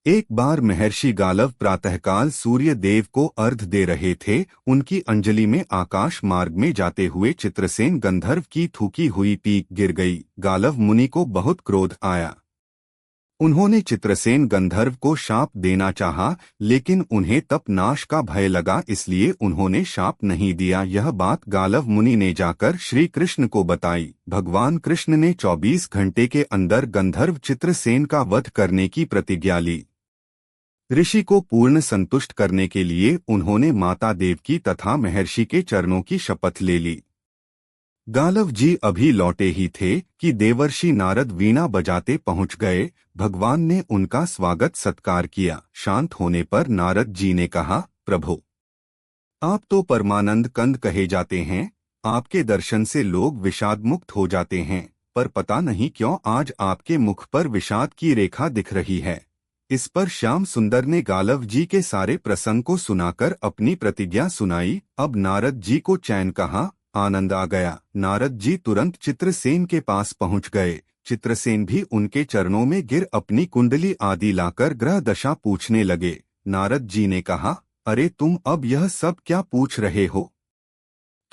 एक बार महर्षि गालव प्रातःकाल सूर्य देव को अर्घ्य दे रहे थे। उनकी अंजलि में आकाश मार्ग में जाते हुए चित्रसेन गंधर्व की थूकी हुई पीक गिर गई। गालव मुनि को बहुत क्रोध आया। उन्होंने चित्रसेन गंधर्व को शाप देना चाहा, लेकिन उन्हें तप नाश का भय लगा, इसलिए उन्होंने शाप नहीं दिया। यह बात गालव मुनि ने जाकर श्री कृष्ण को बताई। भगवान कृष्ण ने 24 घंटे के अंदर गंधर्व चित्रसेन का वध करने की प्रतिज्ञा ली। ऋषि को पूर्ण संतुष्ट करने के लिए उन्होंने माता देवकी तथा महर्षि के चरणों की शपथ ले ली। गालव जी अभी लौटे ही थे कि देवर्षि नारद वीणा बजाते पहुंच गए। भगवान ने उनका स्वागत सत्कार किया। शांत होने पर नारद जी ने कहा, प्रभु, आप तो परमानंद कंद कहे जाते हैं। आपके दर्शन से लोग विषाद मुक्त हो जाते हैं, पर पता नहीं क्यों आज आपके मुख पर विषाद की रेखा दिख रही है। इस पर श्याम सुंदर ने गालव जी के सारे प्रसंग को सुनाकर अपनी प्रतिज्ञा सुनाई। अब नारद जी को चैन कहाँ, आनंद आ गया। नारद जी तुरंत चित्रसेन के पास पहुंच गए। चित्रसेन भी उनके चरणों में गिर अपनी कुंडली आदि लाकर ग्रह दशा पूछने लगे। नारद जी ने कहा, अरे तुम अब यह सब क्या पूछ रहे हो?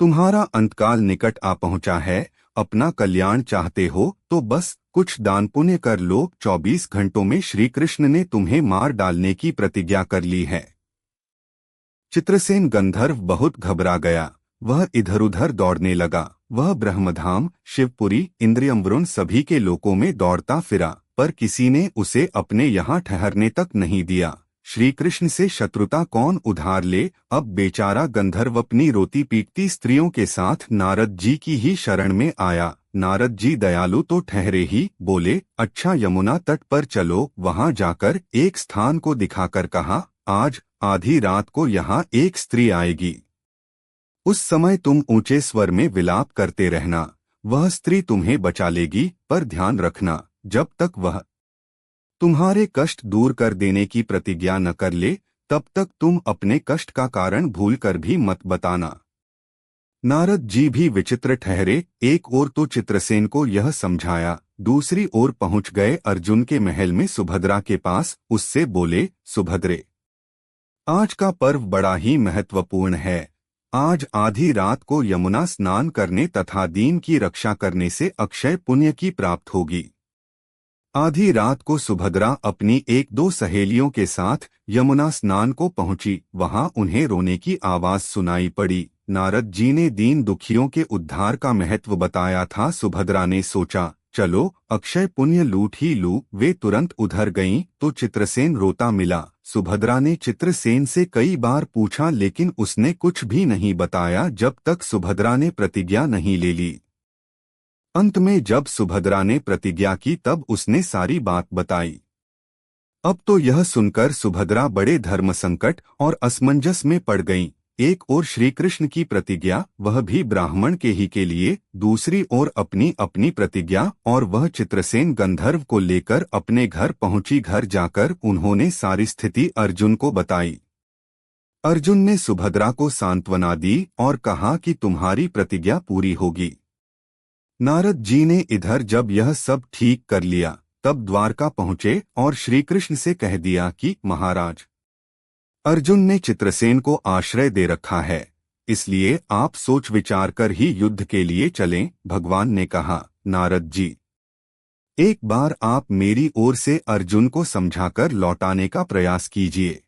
तुम्हारा अंतकाल निकट आ पहुंचा है। अपना कल्याण चाहते हो तो बस कुछ दान पुण्य कर लो। 24 घंटों में श्री कृष्ण ने तुम्हें मार डालने की प्रतिज्ञा कर ली है। चित्रसेन गंधर्व बहुत घबरा गया। वह इधर उधर दौड़ने लगा। वह ब्रह्मधाम, शिवपुरी, इंद्रियमवरुण सभी के लोकों में दौड़ता फिरा, पर किसी ने उसे अपने यहाँ ठहरने तक नहीं दिया। श्री कृष्ण से शत्रुता कौन उधार ले। अब बेचारा गंधर्व अपनी रोती पीटती स्त्रियों के साथ नारद जी की ही शरण में आया। नारद जी दयालु तो ठहरे ही, बोले, अच्छा यमुना तट पर चलो। वहां जाकर एक स्थान को दिखाकर कहा, आज आधी रात को यहाँ एक स्त्री आएगी। उस समय तुम ऊंचे स्वर में विलाप करते रहना। वह स्त्री तुम्हें बचा लेगी, पर ध्यान रखना, जब तक वह तुम्हारे कष्ट दूर कर देने की प्रतिज्ञा न कर ले, तब तक तुम अपने कष्ट का कारण भूलकर भी मत बताना। नारद जी भी विचित्र ठहरे। एक ओर तो चित्रसेन को यह समझाया, दूसरी ओर पहुंच गए अर्जुन के महल में सुभद्रा के पास। उससे बोले, सुभद्रे, आज का पर्व बड़ा ही महत्वपूर्ण है। आज आधी रात को यमुना स्नान करने तथा दीन की रक्षा करने से अक्षय पुण्य की प्राप्त होगी। आधी रात को सुभद्रा अपनी एक दो सहेलियों के साथ यमुना स्नान को पहुंची। वहां उन्हें रोने की आवाज सुनाई पड़ी। नारद जी ने दीन दुखियों के उद्धार का महत्व बताया था। सुभद्रा ने सोचा, चलो अक्षय पुण्य लूट ही लूं। वे तुरंत उधर गईं तो चित्रसेन रोता मिला। सुभद्रा ने चित्रसेन से कई बार पूछा, लेकिन उसने कुछ भी नहीं बताया जब तक सुभद्रा ने प्रतिज्ञा नहीं ले ली। अंत में जब सुभद्रा ने प्रतिज्ञा की तब उसने सारी बात बताई। अब तो यह सुनकर सुभद्रा बड़े धर्म संकट और असमंजस में पड़ गईं। एक ओर श्री कृष्ण की प्रतिज्ञा, वह भी ब्राह्मण के ही के लिए, दूसरी ओर अपनी अपनी प्रतिज्ञा, और वह चित्रसेन गंधर्व को लेकर अपने घर पहुंची। घर जाकर उन्होंने सारी स्थिति अर्जुन को बताई। अर्जुन ने सुभद्रा को सांत्वना दी और कहा कि तुम्हारी प्रतिज्ञा पूरी होगी। नारद जी ने इधर जब यह सब ठीक कर लिया तब द्वारका पहुंचे और श्री कृष्ण से कह दिया कि महाराज, अर्जुन ने चित्रसेन को आश्रय दे रखा है, इसलिए आप सोच विचार कर ही युद्ध के लिए चलें। भगवान ने कहा, नारद जी, एक बार आप मेरी ओर से अर्जुन को समझाकर लौटाने का प्रयास कीजिए।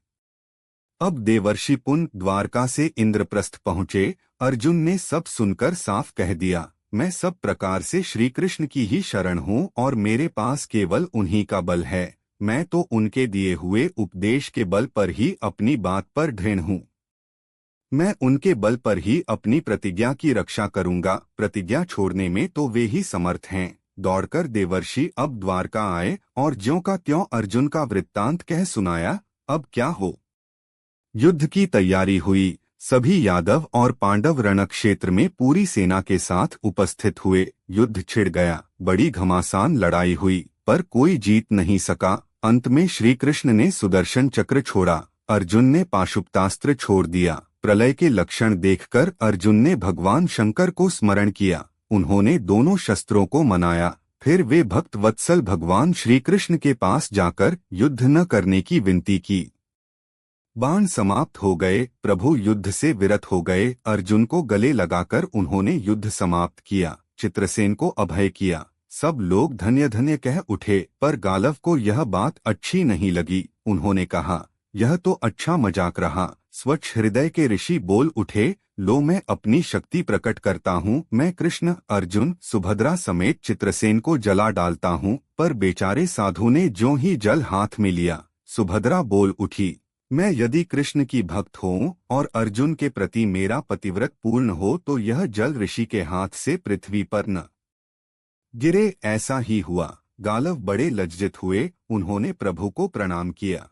अब देवर्षि पुन द्वारका से इंद्रप्रस्थ पहुंचे। अर्जुन ने सब सुनकर साफ कह दिया, मैं सब प्रकार से श्री कृष्ण की ही शरण हूँ और मेरे पास केवल उन्हीं का बल है। मैं तो उनके दिए हुए उपदेश के बल पर ही अपनी बात पर दृढ़ हूँ। मैं उनके बल पर ही अपनी प्रतिज्ञा की रक्षा करूंगा। प्रतिज्ञा छोड़ने में तो वे ही समर्थ हैं। दौड़कर देवर्षि अब द्वारका आए और ज्यों का त्यों अर्जुन का वृत्तांत कह सुनाया। अब क्या हो? युद्ध की तैयारी हुई। सभी यादव और पांडव रणक्षेत्र में पूरी सेना के साथ उपस्थित हुए। युद्ध छिड़ गया। बड़ी घमासान लड़ाई हुई, पर कोई जीत नहीं सका। अंत में श्री कृष्ण ने सुदर्शन चक्र छोड़ा, अर्जुन ने पाशुपतास्त्र छोड़ दिया। प्रलय के लक्षण देखकर अर्जुन ने भगवान शंकर को स्मरण किया। उन्होंने दोनों शस्त्रों को मनाया, फिर वे भक्त वत्सल भगवान श्री कृष्ण के पास जाकर युद्ध न करने की विनती की। बाण समाप्त हो गए, प्रभु युद्ध से विरत हो गए। अर्जुन को गले लगाकर उन्होंने युद्ध समाप्त किया, चित्रसेन को अभय किया। सब लोग धन्य धन्य कह उठे, पर गालव को यह बात अच्छी नहीं लगी। उन्होंने कहा, यह तो अच्छा मजाक रहा। स्वच्छ हृदय के ऋषि बोल उठे, लो मैं अपनी शक्ति प्रकट करता हूँ। मैं कृष्ण, अर्जुन, सुभद्रा समेत चित्रसेन को जला डालता हूँ। पर बेचारे साधु ने ज्यों ही जल हाथ में लिया, सुभद्रा बोल उठी, मैं यदि कृष्ण की भक्त हूँ और अर्जुन के प्रति मेरा पतिव्रत पूर्ण हो तो यह जल ऋषि के हाथ से पृथ्वी पर न गिरे। ऐसा ही हुआ। गालव बड़े लज्जित हुए, उन्होंने प्रभु को प्रणाम किया।